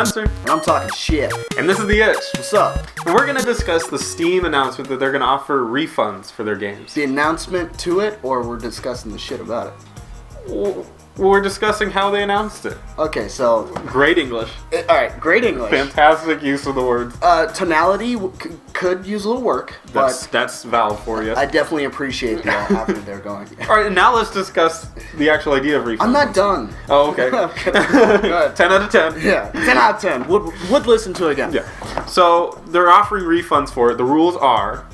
Spencer. And I'm talking shit. And this is The Itch. What's up? And we're going to discuss the Steam announcement that they're going to offer refunds for their games. The announcement to it, or we're discussing the shit about it? Well, we're discussing how they announced it. Okay, so... Great English. Alright, great English. Fantastic use of the words. Tonality could use a little work, but... That's Valve for you. I definitely appreciate the after they're going. Alright, now let's discuss the actual idea of refunds. I'm not done. Oh, okay. Go ahead. 10 out of 10. Yeah, 10 out of 10. Would listen to it again. Yeah. So, they're offering refunds for it. The rules are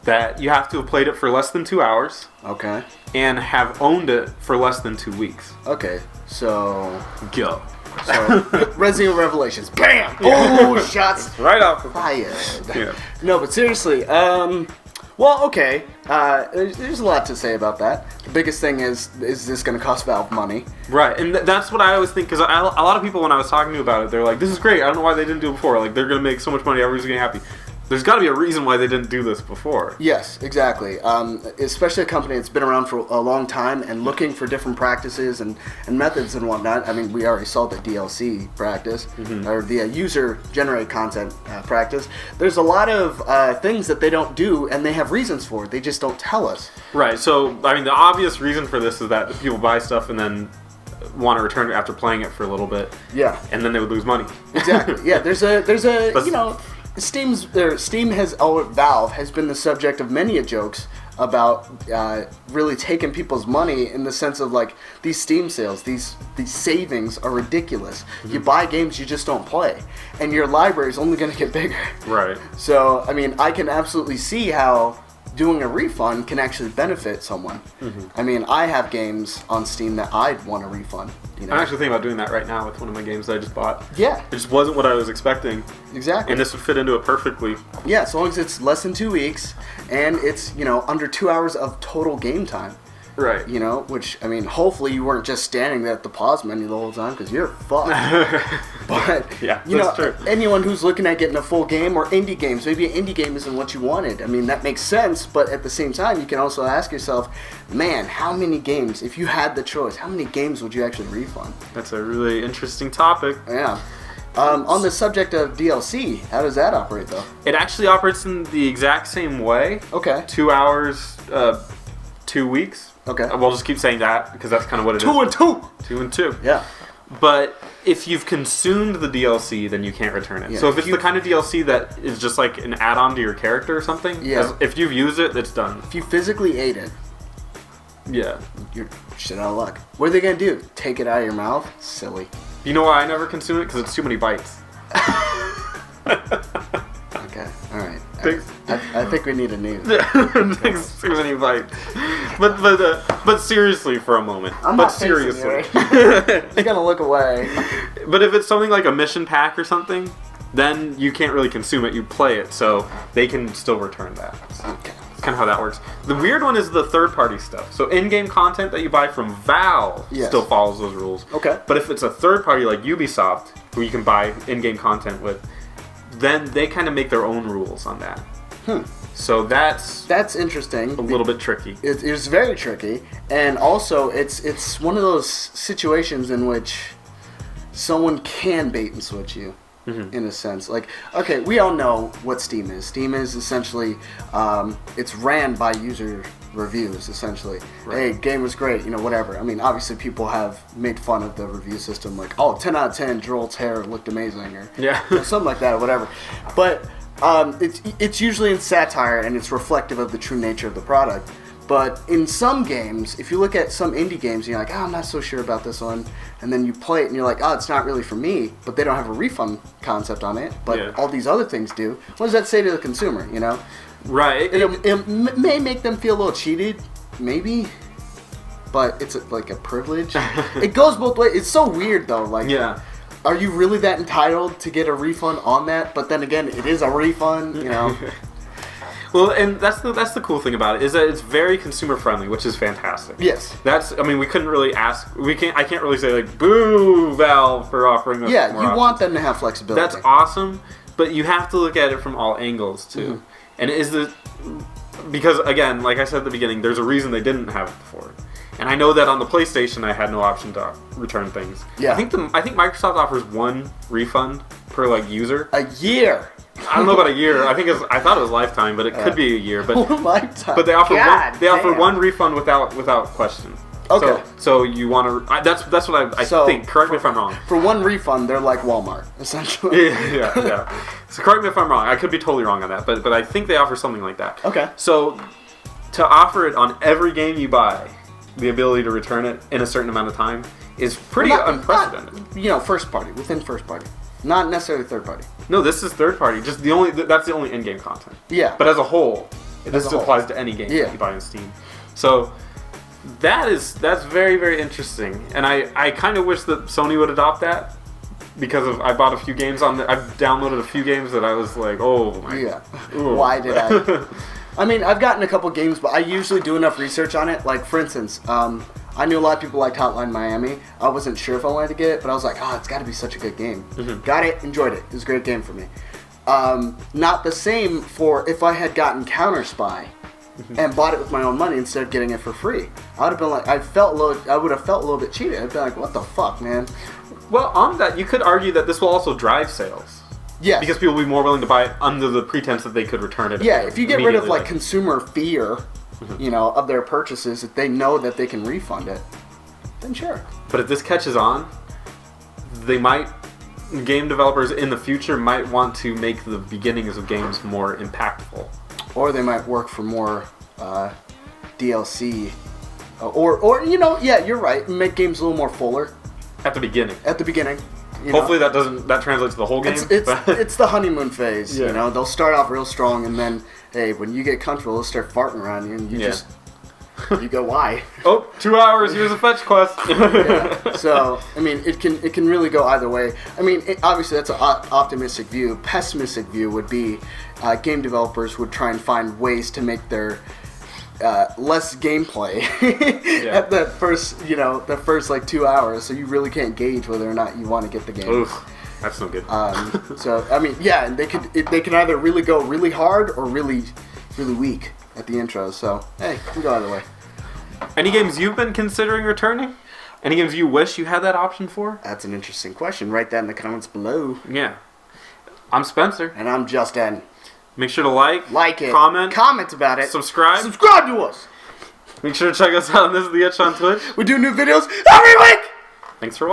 that you have to have played it for less than 2 hours. Okay. And have owned it for less than 2 weeks. Okay, so... Go. So, Resident Evil Revelations. Bam! Yeah. Oh, shots right off the fired. Yeah. No, but seriously, well, okay. There's a lot to say about that. The biggest thing is this going to cost Valve money? Right, and that's what I always think, because a lot of people, when I was talking to you about it, they're like, this is great, I don't know why they didn't do it before. Like, they're going to make so much money, everyone's going to be happy. There's got to be a reason why they didn't do this before. Yes, exactly. Especially a company that's been around for a long time and looking for different practices and methods and whatnot. I mean, we already saw the DLC practice, or the user-generated content practice. There's a lot of things that they don't do, and they have reasons for it. They just don't tell us. Right, so, I mean, the obvious reason for this is that people buy stuff and then want to return it after playing it for a little bit. Yeah. And then they would lose money. Exactly. Yeah, there's a you know... Valve has been the subject of many jokes about really taking people's money in the sense of like these Steam sales, these savings are ridiculous. You buy games you just don't play, and your library is only going to get bigger. Right. So I mean, I can absolutely see how doing a refund can actually benefit someone. I mean, I have games on Steam that I'd want a refund. You know? I'm actually thinking about doing that right now with one of my games that I just bought. Yeah. It just wasn't what I was expecting. Exactly. And this would fit into it perfectly. Yeah, as long as it's less than 2 weeks and it's, you know, under 2 hours of total game time. Right. You know, which, I mean, hopefully you weren't just standing there at the pause menu the whole time because you're fucked. But, yeah, you know, true. Anyone who's looking at getting a full game or indie games, maybe an indie game isn't what you wanted. I mean, that makes sense, but at the same time, you can also ask yourself, man, how many games, if you had the choice, how many games would you actually refund? That's a really interesting topic. Yeah. On the subject of DLC, how does that operate, though? It actually operates in the exact same way. Okay. 2 hours, 2 weeks. Okay. We'll just keep saying that because that's kind of what it is. 2 and 2. 2 and 2. Yeah. But if you've consumed the DLC, then you can't return it. Yeah, so if it's the kind of DLC that is just like an add-on to your character or something, yeah. If you've used it, it's done. If you physically ate it, yeah, you're shit out of luck. What are they gonna do? Take it out of your mouth? Silly. You know why I never consume it? Because it's too many bites. Okay, alright. Thanks. I think we need a new. Too many bites. But seriously for a moment. I'm but not seriously. You're gonna look away. But if it's something like a mission pack or something, then you can't really consume it. You play it, so they can still return that. So Okay. that's kind of how that works. The weird one is the third-party stuff. So in-game content that you buy from Valve still follows those rules. Okay. But if it's a third party like Ubisoft, who you can buy in-game content with, then they kind of make their own rules on that. So that's interesting. a little bit tricky. It's very tricky, and also it's one of those situations in which someone can bait and switch you. In a sense, like, okay, we all know what Steam is. Steam is essentially, it's ran by user reviews, essentially. Right. Hey, game was great, you know, whatever. I mean, obviously people have made fun of the review system, like, oh, 10 out of 10, Gerald's hair looked amazing, or Yeah. you know, something like that, or whatever. But it's usually in satire, and it's reflective of the true nature of the product. But in some games, if you look at some indie games, and you're like, oh, I'm not so sure about this one, and then you play it, and you're like, oh, it's not really for me, but they don't have a refund concept on it, but all these other things do. What does that say to the consumer, you know? Right. It may make them feel a little cheated, maybe, but it's like a privilege. It goes both ways. It's so weird, though. Like, Yeah. Are you really that entitled to get a refund on that? But then again, it is a refund, you know? Well, and that's the cool thing about it, is that it's very consumer friendly, which is fantastic. Yes. I mean, we couldn't really I can't really say like, boo, Valve, for offering us Yeah, more you options. want them to have flexibility. That's awesome, but you have to look at it from all angles too. And because again, like I said at the beginning, there's a reason they didn't have it before. And I know that on the PlayStation, I had no option to return things. Yeah. I think Microsoft offers 1 refund per like user. A year. I don't know about a year. I thought it was lifetime, but it could be a year. But lifetime. But they offer God offer damn. 1 refund without question. Okay. So you want to? That's what I think. Correct me if I'm wrong. For 1 refund, they're like Walmart, essentially. Yeah. So correct me if I'm wrong. I could be totally wrong on that, but I think they offer something like that. Okay. So to offer it on every game you buy, the ability to return it in a certain amount of time is pretty unprecedented. First party, within first party, not necessarily third party. No, this is third party. Just that's the only in-game content. Yeah. But as a whole, this applies to any game that you buy on Steam. So that's very, very interesting, and I kind of wish that Sony would adopt that because I bought a few games I've downloaded a few games that I was like, oh my. Yeah. Why did I? I mean, I've gotten a couple games, but I usually do enough research on it. Like, for instance, I knew a lot of people liked Hotline Miami. I wasn't sure if I wanted to get it, but I was like, it's got to be such a good game. Mm-hmm. Got it, enjoyed it. It was a great game for me. Not the same for if I had gotten Counter Spy and bought it with my own money instead of getting it for free. I would have been like, I would have felt a little bit cheated. I'd be like, what the fuck, man? Well, on that, you could argue that this will also drive sales. Yes. Because people will be more willing to buy it under the pretense that they could return it. Yeah, if you get rid of immediately. consumer fear, of their purchases, if they know that they can refund it, then sure. But if this catches on, game developers in the future might want to make the beginnings of games more impactful. Or they might work for more DLC. Or you're right, make games a little more fuller. At the beginning. Hopefully that translates to the whole game. It's the honeymoon phase, Yeah. They'll start off real strong and then, hey, when you get comfortable, they'll start farting around you and you go, why? Oh, 2 hours, here's a fetch quest. Yeah. So, I mean, it can really go either way. I mean, obviously that's an optimistic view. Pessimistic view would be game developers would try and find ways to make their less gameplay at the first like 2 hours, so you really can't gauge whether or not you want to get the game. Oof, that's no good. So I mean, yeah, they can either really go really hard or really, really weak at the intro. So hey, it can go either way. Any games you've been considering returning? Any games you wish you had that option for? That's an interesting question. Write that in the comments below. Yeah. I'm Spencer. And I'm Justin. Make sure to like it, comment about it, subscribe to us. Make sure to check us out on This Is The Itch on Twitch. We do new videos every week. Thanks for watching.